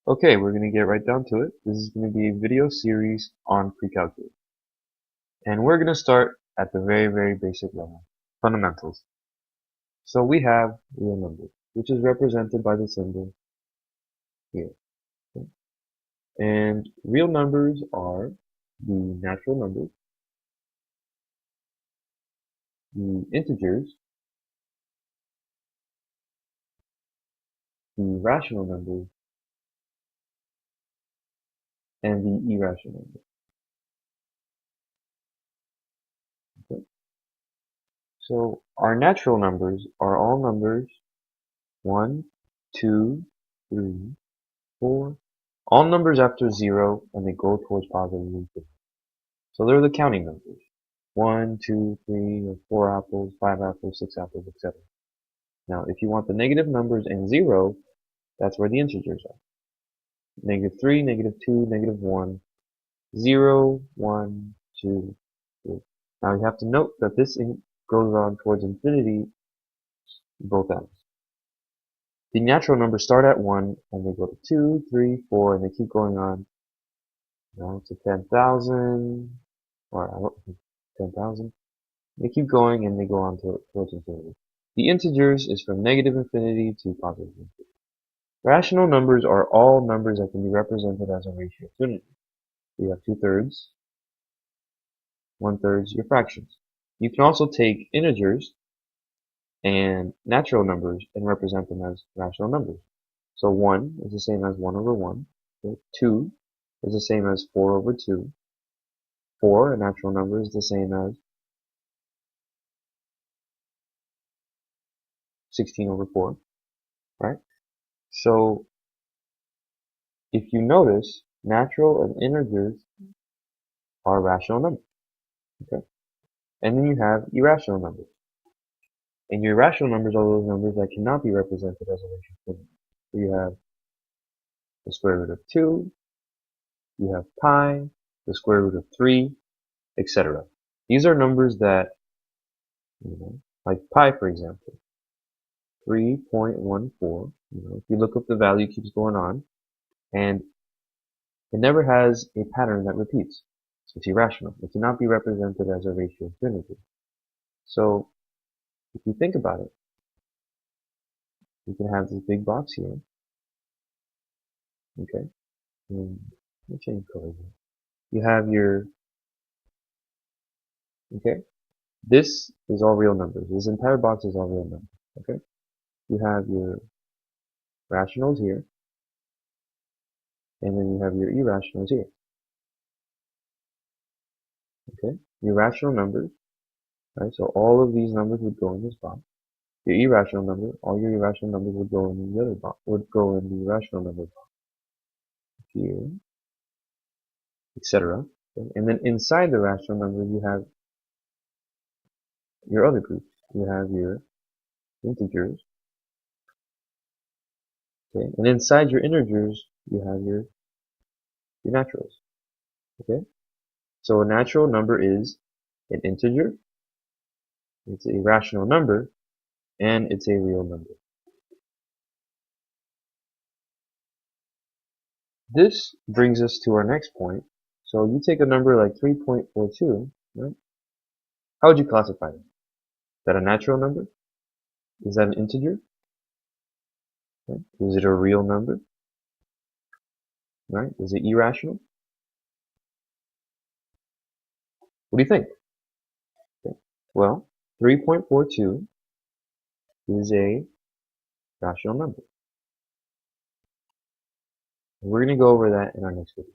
Okay, we're going to get right down to it. This is going to be a video series on precalculus. And we're going to start at the very, very basic level, fundamentals. So we have real numbers, which is represented by the symbol here. Okay? And real numbers are the natural numbers, the integers, the rational numbers, and the irrational numbers. Okay? So our natural numbers are all numbers 1, 2, 3, 4, all numbers after 0 and they go towards positive infinity. So they're the counting numbers. 1, 2, 3, or 4 apples, 5 apples, 6 apples, etc. Now if you want the negative numbers and 0, that's where the integers are. Negative 3, negative 2, negative 1, 0, 1, 2, 3. Now you have to note that this goes on towards infinity both ends. The natural numbers start at 1 and they go to 2, 3, 4, and they keep going on to 10,000, or 10,000. They keep going and they go on towards infinity. The integers is from negative infinity to positive infinity. Rational numbers are all numbers that can be represented as a ratio of unity. You have 2/3, 1/3, your fractions. You can also take integers and natural numbers and represent them as rational numbers. So 1 is the same as 1 over 1. Okay? 2 is the same as 4 over 2. 4, a natural number, is the same as 16 over 4, right? So if you notice, natural and integers are rational numbers. Okay? And then you have irrational numbers. And your irrational numbers are those numbers that cannot be represented as a ratio of unity. So you have the square root of 2, you have pi, the square root of 3, etc. These are numbers that, like pi for example, 3.14, if you look up the value, it keeps going on, and it never has a pattern that repeats. So it's irrational. It cannot be represented as a ratio of unity. So if you think about it, you can have this big box here. Okay. Let me change color here. You have your, okay. This is all real numbers. This entire box is all real numbers. Okay. You have your rationals here, and then you have your irrationals here. Okay. Your rational numbers, right? So all of these numbers would go in this box. Your irrational number, all your irrational numbers would go in the other box, would go in the rational number box here, etc. Okay? And then inside the rational number, you have your other groups. You have your integers, okay? And inside your integers, you have your naturals, okay? So a natural number is an integer, it's a rational number, and it's a real number. This brings us to our next point. So you take a number like 3.42, right? How would you classify it? Is that a natural number? Is that an integer? Right? Is it a real number? Right? Is it irrational? What do you think? Okay. Well, 3.42 is a rational number. We're going to go over that in our next video.